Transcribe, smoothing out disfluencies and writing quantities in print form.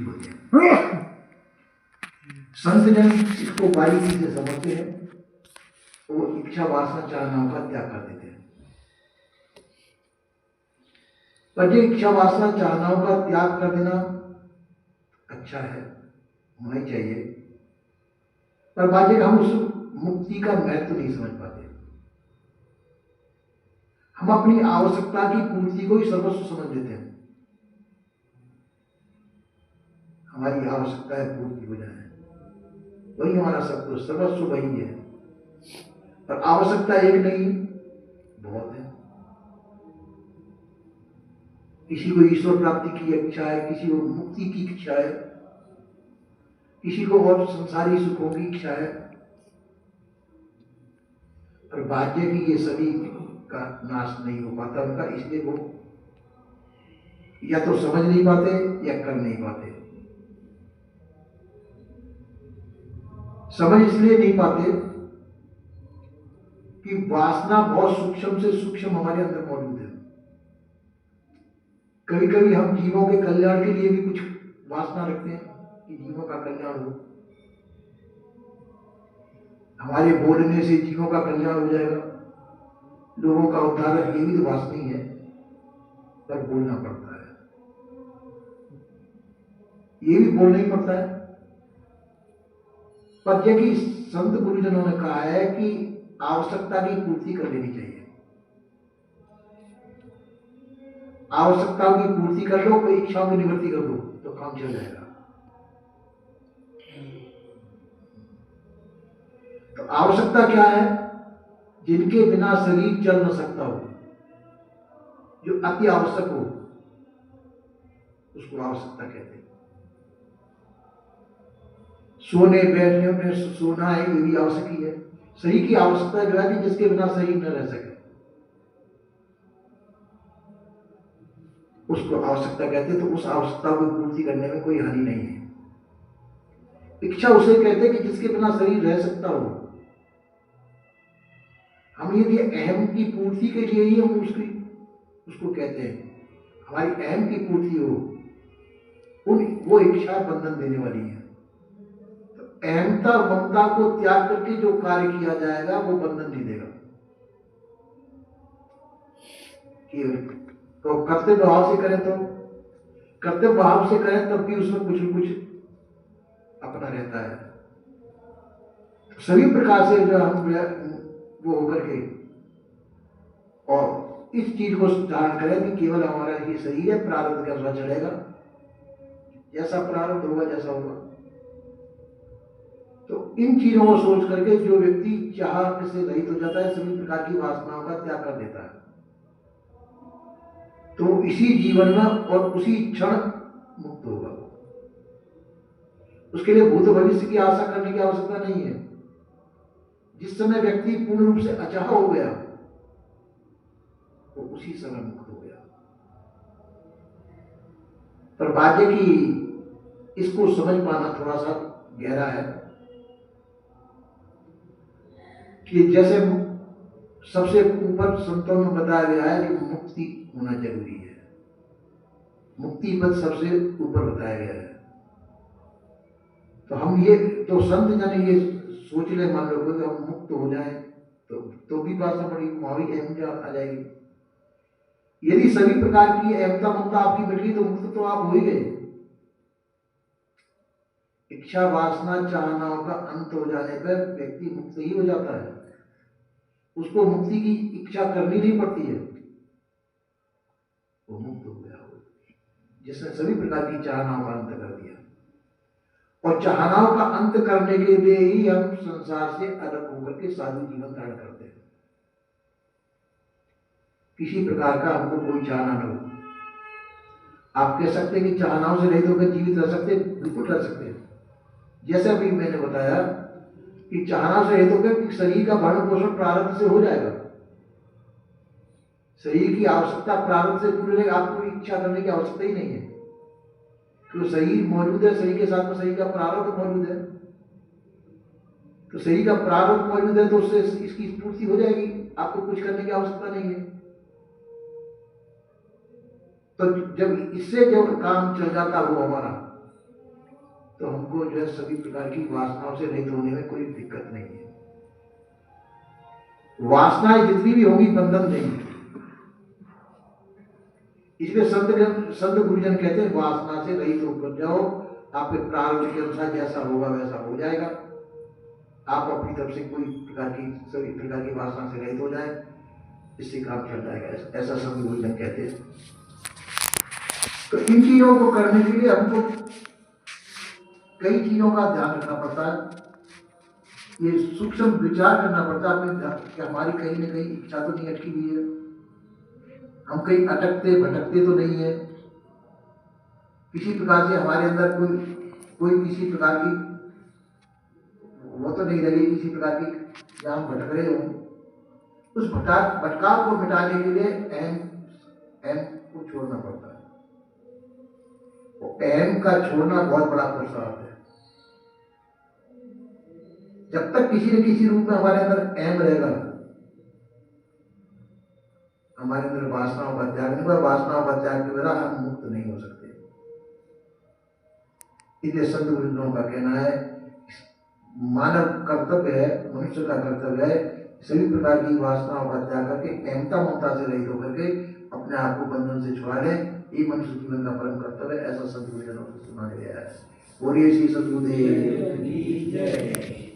पूर्ति होती है। संत जन इसको बारीकी से समझते हैं, वो इच्छा वासना चाहनाओं का त्याग कर देते हैं। पर ये इच्छा वासना चाहनाओं का त्याग कर देना अच्छा है, होना ही चाहिए, पर बात यह हम उस मुक्ति का महत्व नहीं समझ पाते। हम अपनी आवश्यकता की पूर्ति को ही सर्वस्व समझ लेते हैं। हमारी आवश्यकता है पूर्ति हो जाए, वही हमारा सब कुछ, सर्वस्व वही है। पर आवश्यकता एक नहीं, बहुत है। किसी को ईश्वर प्राप्ति की इच्छा है, किसी को मुक्ति की इच्छा है, किसी को और संसारी सुखों की इच्छा है। पर भाग्य की ये सभी का नाश नहीं हो पाता उनका, इसलिए वो या तो समझ नहीं पाते या कर नहीं पाते। समझ इसलिए नहीं पाते कि वासना बहुत सूक्ष्म से सूक्ष्म हमारे अंदर मौजूद है। कभी कभी हम जीवों के कल्याण के लिए भी कुछ वासना रखते हैं कि जीवों का कल्याण हो, हमारे बोलने से जीवों का कल्याण हो जाएगा, लोगों का उद्धार है। ये भी तो वासना ही है, पर बोलना पड़ता है, ये भी बोलना ही पड़ता है। पर यह कि संत गुरुजनों ने कहा है कि आवश्यकता की पूर्ति कर लेनी चाहिए। आवश्यकताओं की पूर्ति कर लो, कोई इच्छाओं की निवृत्ति कर दो तो काम चल जाएगा। तो आवश्यकता क्या है? जिनके बिना शरीर चल न सकता हो, जो अति आवश्यक हो, उसको आवश्यकता कहते हैं। सोने बैठने में सोना है, ये भी आवश्यक ही है। शरीर की आवश्यकता जो है कि जिसके बिना शरीर न रह सके, उसको आवश्यकता कहते हैं। तो उस आवश्यकता को पूर्ति करने में कोई हानि नहीं है। इच्छा उसे कहते हैं कि जिसके बिना शरीर रह सकता हो। हम यदि अहम की पूर्ति के लिए ही हम उसको कहते हैं, हमारी अहम की पूर्ति हो, वो इच्छा बंधन देने वाली है। तो अहमता और ममता को त्याग करके जो कार्य किया जाएगा वो बंधन नहीं देगा। तो कर्तव्य भाव से करें, तो कर्तव्य भाव से करें तब भी उसमें कुछ न कुछ अपना रहता है। सभी प्रकार से जो हम वो होकर के और इस चीज को धारण करें कि केवल हमारा ही शरीर है, प्रारब्ध का अनुसार चलेगा, जैसा प्रारब्ध होगा जैसा होगा। तो इन चीजों को सोच करके जो व्यक्ति चाह से रहित हो जाता है, सभी प्रकार की वासनाओं का त्याग कर देता है, तो इसी जीवन में और उसी क्षण मुक्त होगा। उसके लिए भूत भविष्य की आशा करने की आवश्यकता नहीं है। जिस समय व्यक्ति पूर्ण रूप से अचाह हो गया, वो उसी समय मुक्त हो गया। पर भाग्य की इसको समझ पाना थोड़ा सा गहरा है कि जैसे सबसे ऊपर संतों में बताया गया है कि मुक्ति होना जरूरी है, मुक्ति पद सबसे ऊपर बताया गया है। तो हम ये तो संत जन ये सोच ले, मान लो कि हम मुक्त हो जाए तो भी बात पड़ी, वहां भी अहमता आ जाएगी। यदि सभी प्रकार की अहमता ममता आपकी मिट गई तो मुक्त तो आप हो ही गए। इच्छा वासना चाहनाओं का अंत हो जाने पर व्यक्ति मुक्त ही हो जाता है। उसको मुक्ति की इच्छा करनी नहीं पड़ती है, वो मुक्त हो गया, जिसने सभी प्रकार की चाहनाओं का अंत कर दिया। और चाहनाओं का अंत करने के लिए ही हम संसार से अलग होकर के साधु जीवन धारण करते हैं। किसी प्रकार का हमको कोई चाहना न हो। आप कह सकते हैं कि चाहनाओं से रहित होकर जीवित रह सकते, बिल्कुल रह सकते हैं। जैसे अभी मैंने बताया कि चाहना से रहित होकर शरीर का भरण पोषण प्रारब्ध से हो जाएगा। शरीर की आवश्यकता प्रारब्ध से पूरी रहेगी, आपको इच्छा करने की आवश्यकता ही नहीं है, क्योंकि शरीर मौजूद है, शरीर के साथ में शरीर का प्रारब्ध मौजूद है। तो शरीर का प्रारब्ध मौजूद है तो उससे इसकी पूर्ति हो जाएगी, आपको कुछ करने की आवश्यकता नहीं है। तो जब इससे जो काम चल जाता हो हमारा, तो हमको जो है सभी प्रकार की वासनाओं से रहित होने में कोई दिक्कत नहीं है। वासनाएं जितनी भी होंगी बंधन देंगी। इसलिए संत गुरुजन कहते हैं वासना से रहित होकर जाओ, आपके प्रारब्ध के अनुसार जैसा होगा वैसा हो जाएगा। आप अपनी तरफ से कोई प्रकार की सभी प्रकार की वासना से रहित हो जाए, इससे काम चल जाएगा, ऐसा संत गुरुजन कहते हैं। तो इन चीजों को करने के लिए हमको कई चीजों का ध्यान रखना पड़ता है। ये सूक्ष्म विचार करना पड़ता है अपने कि हमारी कहीं ना कहीं इच्छा तो नहीं अटकी हुई है, हम कहीं अटकते भटकते तो नहीं है, किसी प्रकार से हमारे अंदर कोई किसी प्रकार की वो तो नहीं लगी किसी प्रकार की जहां हम भटक रहे हो। उस भटकाव को मिटाने के लिए अहम को छोड़ना पड़ता है। अहम का छोड़ना बहुत बड़ा पुरुषार्थ है। जब तक किसी न किसी रूप में हमारे अंदर अहम रहेगा, हमारे अंदर वासनाओं का त्याग नहीं होगा, वासनाओं का त्याग के बिना हम मुक्त नहीं हो सकते। इसलिए संत गुरुजनों का कहना है मानव कर्तव्य है, मनुष्य का कर्तव्य है सभी प्रकार की वासनाओं का त्याग करके अहमता ममता से रहित होकर के अपने आप को बंधन से छुड़ा लें। ये मनुष्य जीवन का परम कर्तव्य है, ऐसा संत गुरुजनों से सुना गया है। और ये श्री सद्गुरुदेव की जय।